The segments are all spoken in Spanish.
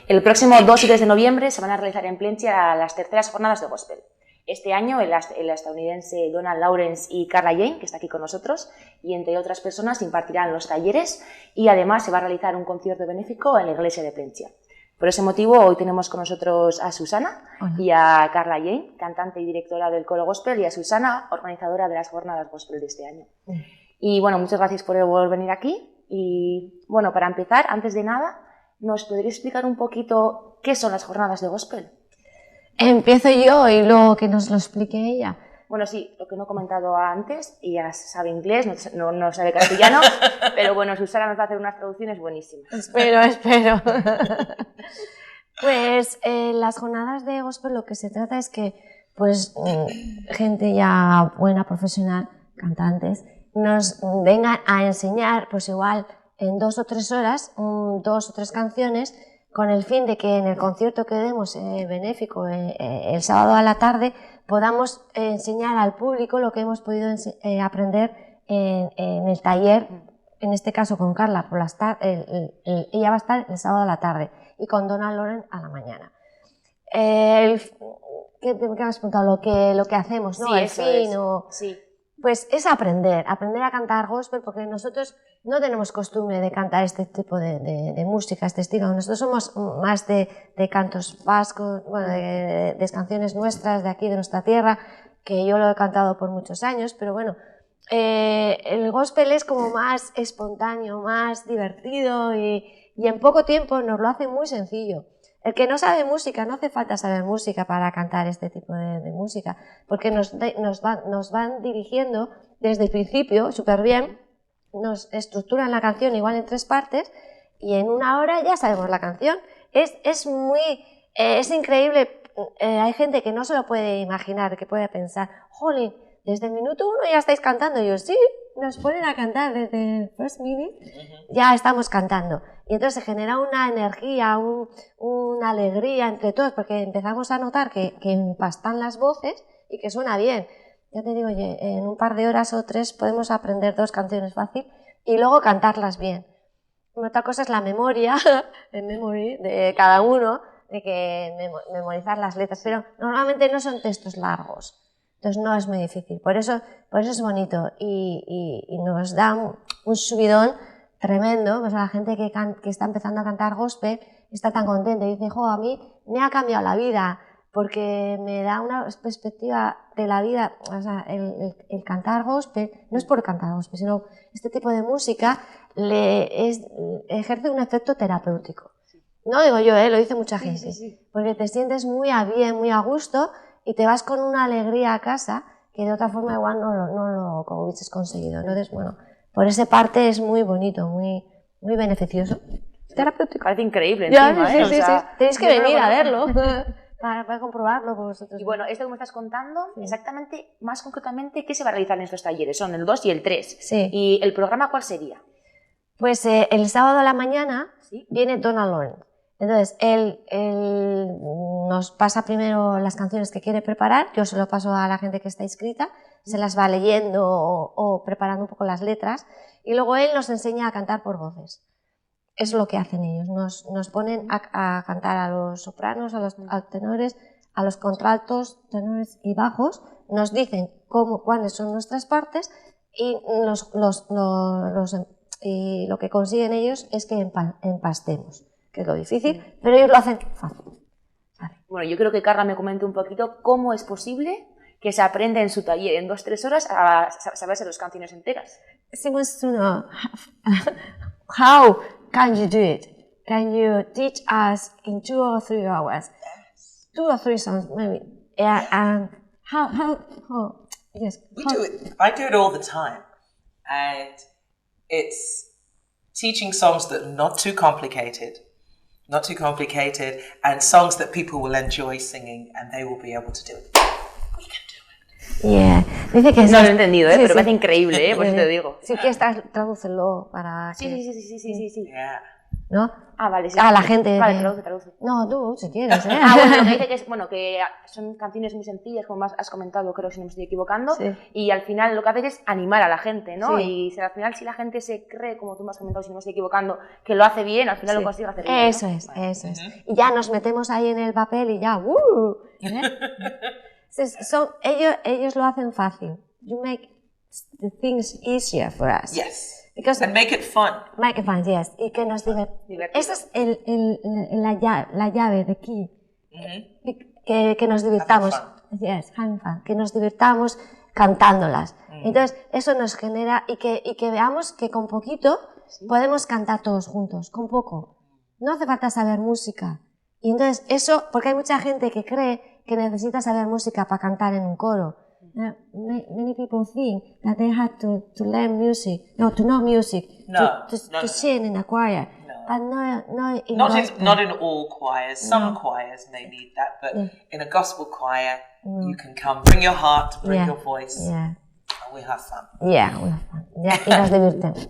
El próximo 2 y 3 de noviembre se van a realizar en Plencia las terceras jornadas de gospel. Este año el estadounidense Donald Lawrence y Carla Jane, que está aquí con nosotros, y entre otras personas impartirán los talleres y además se va a realizar un concierto benéfico en la iglesia de Plencia. Por ese motivo hoy tenemos con nosotros a Susana y a Carla Jane, cantante y directora del coro gospel, y a Susana, organizadora de las jornadas gospel de este año. Y bueno, muchas gracias por venir aquí. Y bueno, para empezar, antes de nada, ¿nos podría explicar un poquito qué son las jornadas de gospel? Empiezo yo y luego que nos lo explique ella. Bueno, sí, lo que no he comentado antes, ella sabe inglés, no sabe castellano, pero bueno, Susana nos va a hacer unas traducciones buenísimas. Espero. Pues las jornadas de gospel lo que se trata es que pues gente ya buena, profesional, cantantes, nos vengan a enseñar pues igual en 2 o 3 horas, 2 o 3 canciones, con el fin de que en el concierto que demos benéfico el sábado a la tarde podamos enseñar al público lo que hemos podido aprender en el taller, en este caso con Carla, por las ella va a estar el sábado a la tarde y con Donald Lawrence a la mañana. ¿Qué me has preguntado? Lo que hacemos, ¿no? Sí, el fin, sí. Pues es aprender a cantar gospel, porque nosotros no tenemos costumbre de cantar este tipo de música, este estilo. Nosotros somos más de cantos vascos, bueno, de canciones nuestras, de aquí, de nuestra tierra, que yo lo he cantado por muchos años, pero bueno, el gospel es como más espontáneo, más divertido y en poco tiempo nos lo hace muy sencillo. El que no sabe música, no hace falta saber música para cantar este tipo de música, porque nos van dirigiendo desde el principio súper bien, nos estructuran la canción igual en 3 partes y en 1 hora ya sabemos la canción. Es increíble, hay gente que no se lo puede imaginar, que puede pensar, jolín, desde el minuto 1 ya estáis cantando. Y yo, sí, nos ponen a cantar desde el first minute, ya estamos cantando. Y entonces se genera una energía, una alegría entre todos, porque empezamos a notar que empastan las voces y que suena bien. Ya te digo, en un par de horas o 3 podemos aprender 2 canciones fácil y luego cantarlas bien. Otra cosa es la memoria, el memory de cada uno, de que memorizar las letras, pero normalmente no son textos largos. Entonces no es muy difícil, por eso es bonito y nos da un subidón tremendo. Pues a la gente que está empezando a cantar gospel está tan contenta y dice, jo, a mí me ha cambiado la vida porque me da una perspectiva de la vida. O sea, el cantar gospel no es por cantar gospel, sino este tipo de música ejerce un efecto terapéutico. No digo yo, lo dice mucha gente, porque te sientes muy a bien, muy a gusto y te vas con una alegría a casa que de otra forma igual no lo como hubieses conseguido. Entonces, bueno, por esa parte es muy bonito, muy beneficioso. Terapéutico. Parece increíble encima, sí. O sea, tenéis que venir a verlo para comprobarlo por vosotros. Y bueno, esto que me estás contando, exactamente, más concretamente, ¿qué se va a realizar en estos talleres? Son el 2 y el 3. Sí. ¿Y el programa cuál sería? Pues el sábado a la mañana viene Donald Lawrence. Entonces, él nos pasa primero las canciones que quiere preparar, yo se lo paso a la gente que está inscrita, se las va leyendo o preparando un poco las letras, y luego él nos enseña a cantar por voces. Es lo que hacen ellos, nos ponen a cantar a los sopranos, a los tenores, a los contraltos, tenores y bajos, nos dicen cuáles son nuestras partes y lo que consiguen ellos es que empastemos, que es lo difícil, pero ellos lo hacen fácil. ¿Vale? Bueno, yo creo que Carla me comente un poquito cómo es posible que se aprenda en su taller en 2-3 horas a saberse las canciones enteras. She wants to know how can you do it? Can you teach us in 2 or 3 hours? 2 or 3 songs, maybe. And how yes. I do it all the time, and it's teaching songs that are not too complicated, and songs that people will enjoy singing, and they will be able to do it. We can do it. Yeah. Dice que no lo he entendido, pero me parece increíble, por eso te digo. Si quieres, tradúcelo para... Sí. Yeah. ¿no? Ah, vale, sí. A la gente. Vale, traduce. No, tú, si quieres, ¿eh? Bueno, lo que dice que es, bueno, que son canciones muy sencillas, como has comentado, creo, si no me estoy equivocando, Sí. y al final lo que haces es animar a la gente, ¿no? Sí. Y si al final, si la gente se cree, como tú me has comentado, si no me estoy equivocando, que lo hace bien, al final Sí. lo consigue hacer bien, Eso ¿no? es, eso es. Y ya nos metemos ahí en el papel y ya, ¿eh? Ellos lo hacen fácil. You make the things easier for us. Yes. Because And make it fun. make it fun, yes. Y que nos divertimos. Esa es la llave de aquí. Que nos divirtamos. Yes, having fun. Que nos divirtamos cantándolas. Entonces, eso nos genera y que veamos que con poquito podemos cantar todos juntos, con poco. No hace falta saber música. Y entonces eso, porque hay mucha gente que cree que necesita saber música para cantar en un coro. Many people think that they have to learn music, to know music, to sing in a choir. But Not in all choirs. Some choirs may need that, but in a gospel choir, you can come, bring your heart, bring your voice, and we have fun. Yeah, we have fun. Yeah, y nos divertimos.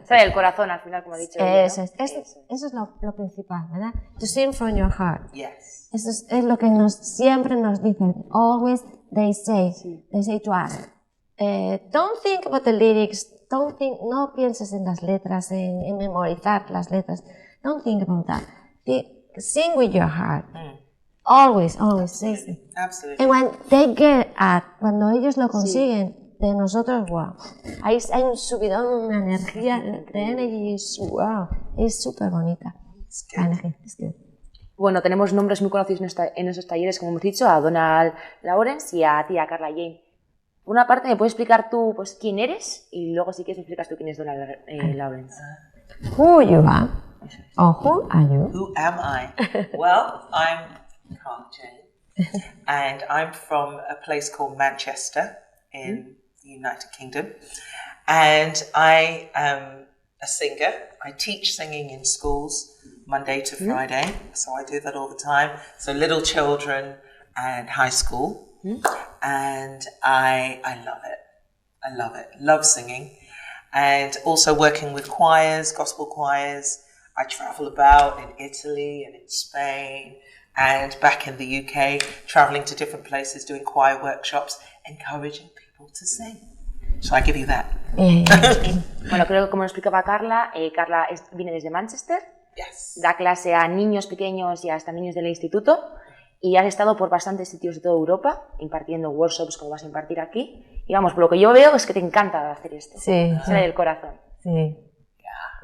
Sale del corazón, al final, como he dicho. Eso es lo principal, ¿verdad? To sing from your heart. Yes. Eso es lo que siempre nos dicen. Always they say to us, don't think about the lyrics, no pienses en las letras, en memorizar las letras. Don't think about that. Sing with your heart. Always say so. Absolutely. And when they get cuando ellos lo consiguen, de nosotros, wow. Hay un subidón, una energía, the energy is, wow, es súper bonita. La energía, es good. Bueno, tenemos nombres muy conocidos en esos talleres, como hemos dicho, a Donald Lawrence y a ti, a Carla Jane. Por una parte, ¿me puedes explicar tú pues, quién eres? Y luego, si quieres, me explicas tú quién es Donald Lawrence. Who you are? Or who are you? Who am I? Well, I'm Carla Jane, and I'm from a place called Manchester in the United Kingdom, and I am a singer. I teach singing in schools Monday to Friday, so I do that all the time. So little children and high school, and I love it. I love it. Love singing, and also working with choirs, gospel choirs. I travel about in Italy and in Spain and back in the UK, traveling to different places, doing choir workshops, encouraging people to sing. So I give you that. Bueno, creo que como nos explicaba Carla, Carla viene desde Manchester. Yes. Da clase a niños pequeños y hasta niños del instituto y has estado por bastantes sitios de toda Europa impartiendo workshops como vas a impartir aquí y vamos, por lo que yo veo es que te encanta hacer esto. Sí. Sale del corazón. Sí.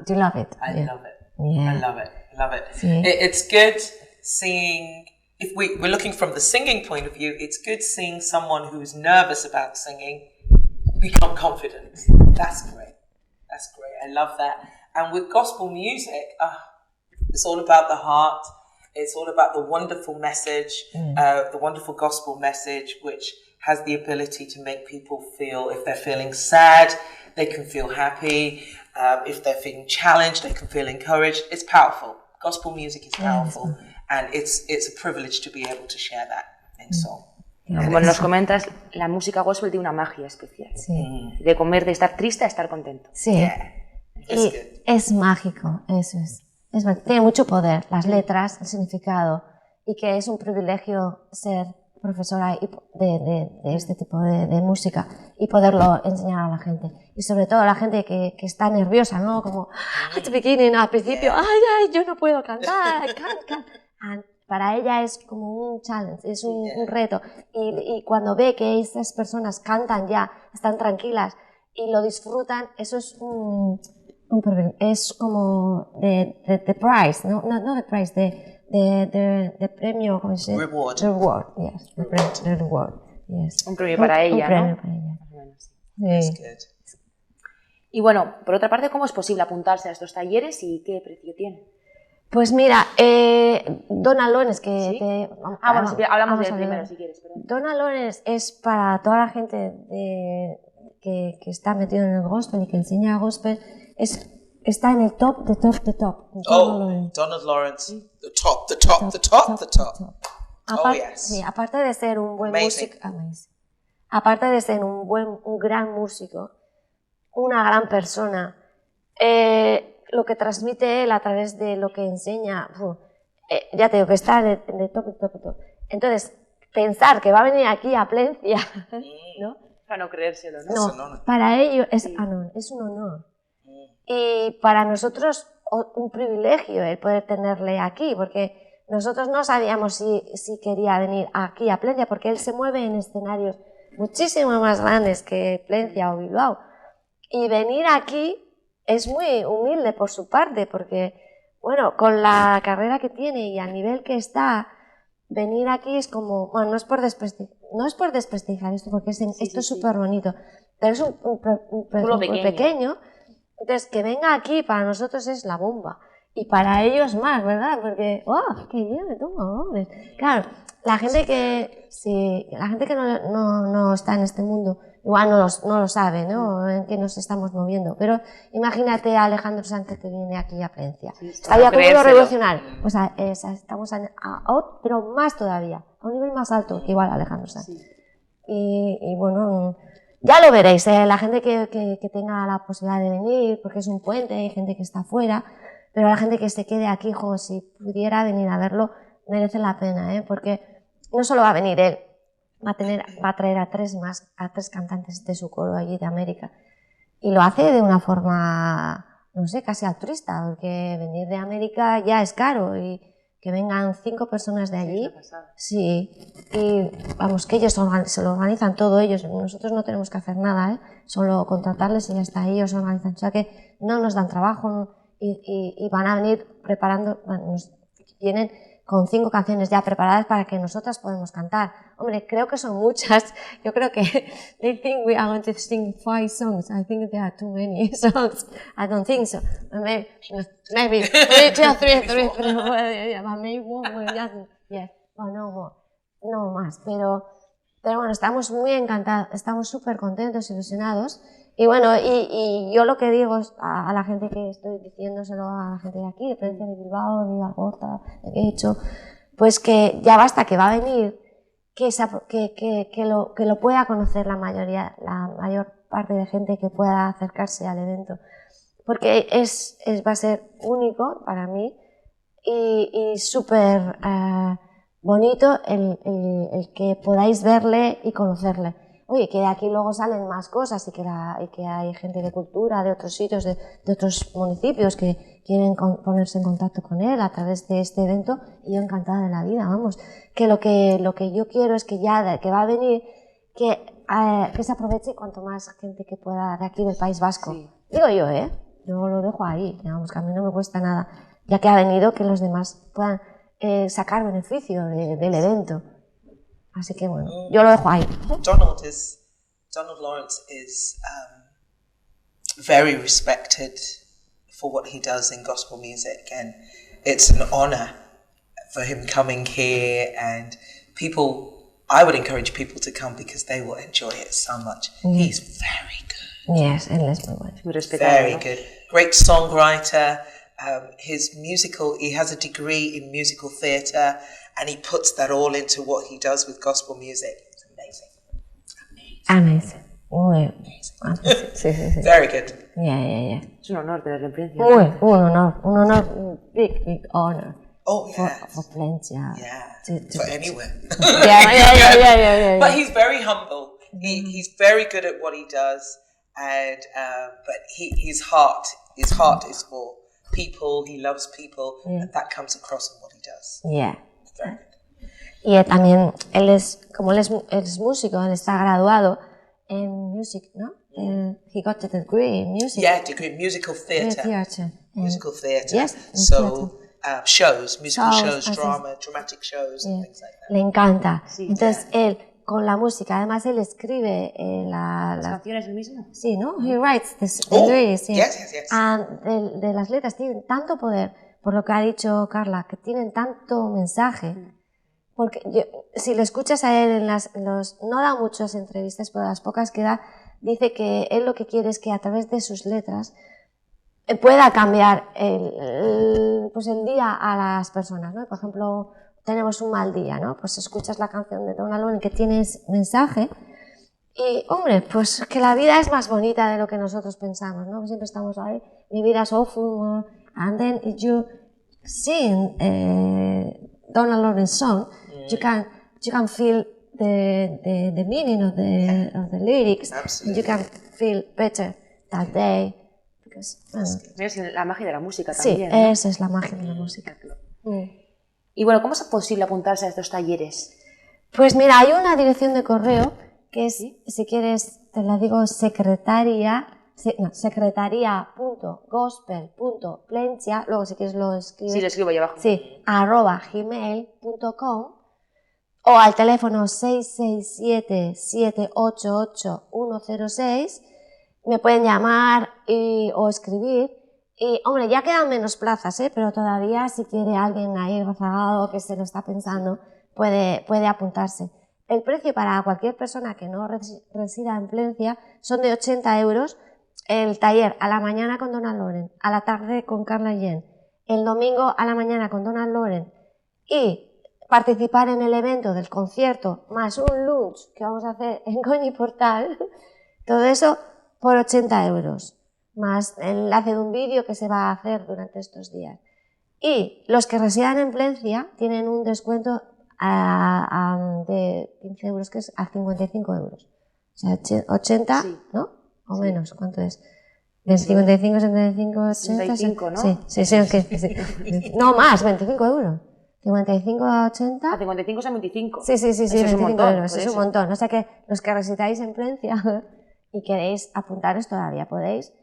Do you love it? I love it. Yeah. I love it. Love it. Sí. It's good seeing, if we're looking from the singing point of view, it's good seeing someone who's nervous about singing become confident. That's great. That's great. I love that. And with gospel music, it's all about the heart. It's all about the wonderful message, the wonderful gospel message, which has the ability to make people feel, if they're feeling sad, they can feel happy. If they're feeling challenged, they can feel encouraged. It's powerful. Gospel music is powerful. And it's a privilege to be able to share that in song. Como nos comentas, la música gospel tiene una magia especial. Sí. De comer, de estar triste a estar contento. Sí. Yeah. Y es mágico, eso es. Tiene mucho poder, las letras, el significado, y que es un privilegio ser profesora de este tipo de música y poderlo enseñar a la gente. Y sobre todo a la gente que está nerviosa, ¿no? Como, al principio, ay, yo no puedo cantar, And para ella es como un challenge, es un reto. Y cuando ve que esas personas cantan ya, están tranquilas y lo disfrutan, eso es es como the prize, no the prize, the premio, ¿cómo se dice? Reward. Reward, yes. The reward, yes. Un premio para ella, un premio ¿no? para ella. That's Sí. good. Y bueno, por otra parte, ¿cómo es posible apuntarse a estos talleres y qué precio tienen? Pues mira, Donald Lawrence, que ¿Sí? te... Hablamos del hablar primero, de- si quieres. Perdón. Donald Lawrence es para toda la gente que está metido en el gospel y que enseña gospel, está en el top de top. Donald Lawrence, the top. Yes. Sí, aparte de ser un buen Amazing. músico, aparte de ser un gran músico, una gran persona, lo que transmite él a través de lo que enseña, ya te digo que está de top. Entonces, pensar que va a venir aquí a Plencia, ¿no? Para no creérselo, No, honor. para ellos es un honor. Y para nosotros un privilegio el poder tenerle aquí, porque nosotros no sabíamos si quería venir aquí a Plencia, porque él se mueve en escenarios muchísimo más grandes que Plencia o Bilbao. Y venir aquí es muy humilde por su parte, porque, bueno, con la carrera que tiene y al nivel que está, venir aquí es como, bueno, no es por desprestigiar esto, porque esto es súper bonito, pero es un pequeño. Entonces, que venga aquí para nosotros es la bomba. Y para ellos más, ¿verdad? Porque, ¡oh, qué bien! Claro, la gente que no está en este mundo, igual no lo sabe, ¿no? En qué nos estamos moviendo. Pero imagínate a Alejandro Sanz que viene aquí a Plencia. Estaría como lo revolucionario. Pues estamos pero más todavía, a un nivel más alto que igual Alejandro Sanz. Y bueno, ya lo veréis, la gente que tenga la posibilidad de venir, porque es un puente, hay gente que está afuera, pero la gente que se quede aquí, si pudiera venir a verlo, merece la pena, porque no solo va a venir él, va a traer a tres cantantes de su coro allí de América. Y lo hace de una forma, no sé, casi altruista, porque venir de América ya es caro y que vengan 5 personas de allí, sí, y vamos, que ellos se lo organizan todo ellos, nosotros no tenemos que hacer nada, solo contratarles y ya está, ellos organizan, o sea que no nos dan trabajo y van a venir preparando, vienen con 5 canciones ya preparadas para que nosotras podamos cantar. Hombre, creo que son muchas. Yo creo que they think we are going to sing 5 songs. I think there are too many songs. I don't think so. Maybe 3, 2, 3, maybe one, yes, well, no more, no más. Pero bueno, estamos muy encantados, estamos súper contentos, ilusionados. Y bueno, y yo lo que digo es a la gente que estoy diciéndoselo a la gente de aquí, de Plencia, de Bilbao, de Algorta, de Guecho, pues que ya basta, que va a venir, que lo pueda conocer la mayor parte de gente que pueda acercarse al evento. Porque va a ser único para mí y súper bonito el que podáis verle y conocerle. Oye, que de aquí luego salen más cosas y que hay gente de cultura, de otros sitios, de otros municipios que quieren ponerse en contacto con él a través de este evento, y yo encantada de la vida, vamos. Que lo que yo quiero es que que va a venir, que se aproveche cuanto más gente que pueda de aquí del País Vasco. Sí. Digo yo, yo lo dejo ahí, digamos que a mí no me cuesta nada, ya que ha venido, que los demás puedan sacar beneficio del evento. Así que bueno, yo lo dejo ahí. Donald Lawrence is very respected for what he does in gospel music, and it's an honor for him coming here, and I would encourage people to come because they will enjoy it so much. He's very good. Yes, él es muy bueno. Very good. Great songwriter. He has a degree in musical theatre, and he puts that all into what he does with gospel music. It's amazing. Amazing. Sí. Very good. Yeah. Es un honor tenerlo en Plencia. Un honor, big honor. Oh, yeah. For Plencia. Yeah. For anywhere. Yeah. But he's very humble. He's very good at what he does, and but his heart is for people. He loves people, and that comes across in what he does. Yeah. Y también él es músico, él está graduado en music, ¿no? He got a degree in music. Yeah, degree in musical theatre. Musical theatre. Yes. So musical shows, dramatic shows, and things like that. Le encanta. Sí, entonces él con la música, además él escribe las canciones él mismo. Sí, ¿no? He writes the lyrics. Yes. De las letras tienen tanto poder, por lo que ha dicho Carla, que tienen tanto mensaje. Porque si le escuchas a él no da muchas entrevistas, pero las pocas que da, dice que él lo que quiere es que a través de sus letras pueda cambiar el día a las personas, ¿no? Por ejemplo, tenemos un mal día, ¿no? Pues escuchas la canción de Donald Lawrence que tiene mensaje y, hombre, pues que la vida es más bonita de lo que nosotros pensamos, ¿no? Siempre estamos ahí mi vida es awful, and then if you sing Donald Lawrence song, you can feel the meaning of the lyrics. Absolutely. You can feel better that day. Because, Es la magia de la música sí, también, ¿no? esa es la magia de la música. Y bueno, ¿cómo es posible apuntarse a estos talleres? Pues mira, hay una dirección de correo que es, si quieres, te la digo, secretaria.gospel.plencia, luego si quieres lo escribes. Sí, lo escribo ahí abajo. Sí, @gmail.com o al teléfono 667-788-106. Me pueden llamar o escribir. Y, hombre, ya quedan menos plazas, pero todavía si quiere alguien ahí rezagado que se lo está pensando, puede apuntarse. El precio para cualquier persona que no resida en Plencia son de 80 euros. El taller a la mañana con Donald Lawrence, a la tarde con Carla Yen, el domingo a la mañana con Donald Lawrence y participar en el evento del concierto más un lunch que vamos a hacer en Goñi Portal, todo eso por 80 euros, más el enlace de un vídeo que se va a hacer durante estos días. Y los que residan en Plencia tienen un descuento de 15 euros, que es a 55 euros. O sea, 80, sí. ¿no? O menos, ¿cuánto es? 55, 75, 80... 65, ¿no? Sí. No, más, 25 euros. 55 a 80... A 55 son 25. Sí, Eso 25 es un montón, euros, por es un eso. montón. O sea que los que residáis en Plencia y queréis apuntaros todavía podéis.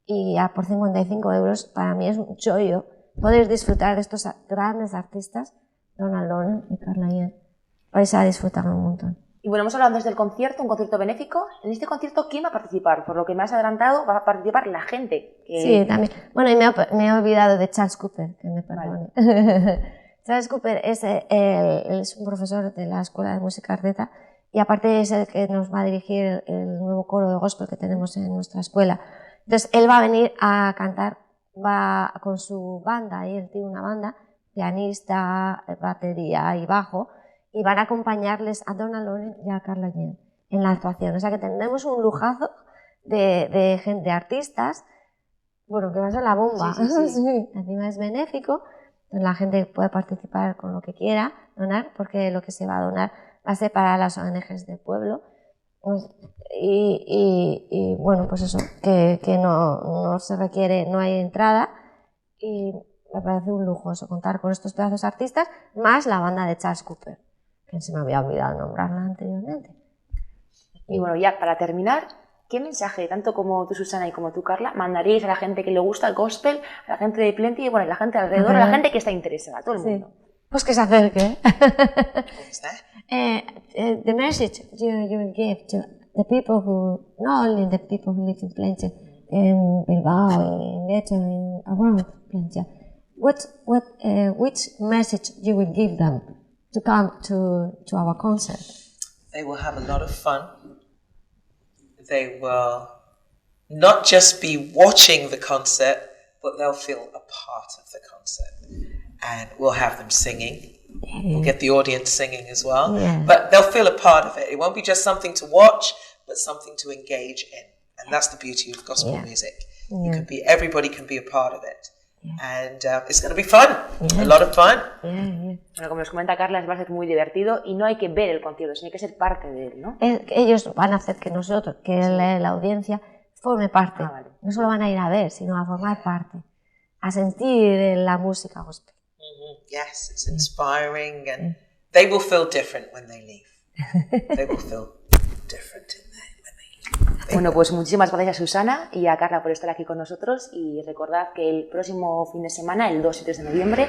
Y ya por 55 euros, para mí es un chollo, podéis disfrutar de estos grandes artistas, Donald Lawrence y Carla Yen. Vais a disfrutarlo un montón. Y bueno, hemos hablado antes del concierto, un concierto benéfico. En este concierto, ¿quién va a participar? Por lo que me has adelantado, va a participar la gente. Sí, también. Bueno, y me he olvidado de Charles Cooper, que me perdone. Vale. Charles Cooper es un profesor de la Escuela de Música Ardeta y aparte es el que nos va a dirigir el nuevo coro de gospel que tenemos en nuestra escuela. Entonces, él va a venir a cantar, va con su banda, y él tiene una banda, pianista, batería y bajo, y van a acompañarles a Donald Lawrence y a Carla Yen en la actuación. O sea que tendremos un lujazo de gente, de artistas, bueno, que va a ser la bomba. Sí. Sí. Encima es benéfico, la gente puede participar con lo que quiera, donar, porque lo que se va a donar va a ser para las ONGs del pueblo. Y bueno, pues eso, que no se requiere, no hay entrada, y me parece un lujo eso, contar con estos pedazos artistas, más la banda de Charles Cooper, que se me había olvidado nombrarla anteriormente. Y bueno, ya para terminar, ¿qué mensaje, tanto como tú, Susana, y como tú, Carla, mandaríais a la gente que le gusta el gospel, a la gente de Plenty y bueno, a la gente alrededor, a la gente que está interesada, a todo el mundo? Pues que se acerque. What's that? The message you will give to the people who, not only the people who live in Plenty, in Bilbao, in Lecho, in around Plenty, which message you will give them to come to our concert? They will have a lot of fun. They will not just be watching the concert, but they'll feel a part of the concert. And we'll have them singing. We'll get the audience singing as well. Yeah. But they'll feel a part of it. It won't be just something to watch, but something to engage in. And that's the beauty of gospel music. You can be, everybody can be a part of it. And it's going to be fun. A lot of fun. Bueno, como nos comenta Carla, va a ser muy divertido y no hay que ver el concierto, sino hay que ser parte de él, ¿no? Ellos van a hacer que nosotros, que la audiencia forme parte. Vale. No solo van a ir a ver, sino a formar parte, a sentir la música gospel. Yes, it's inspiring, and they will feel different when they leave. They will feel different when they leave. Bueno, pues muchísimas gracias a Susana y a Carla por estar aquí con nosotros y recordad que el próximo fin de semana, el 2 y 3 de noviembre,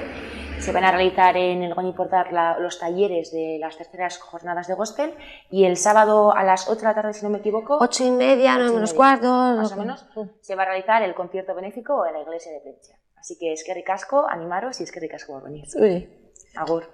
se van a realizar en el Goñi Portal los talleres de las terceras jornadas de gospel y el sábado a las 8 de la tarde, si no me equivoco, 8:30, 9 menos cuarto, más o menos, se va a realizar el concierto benéfico en la iglesia de Plentia. Así que eskerrik asko, animaros y eskerrik asko por venir. Sí. Agur.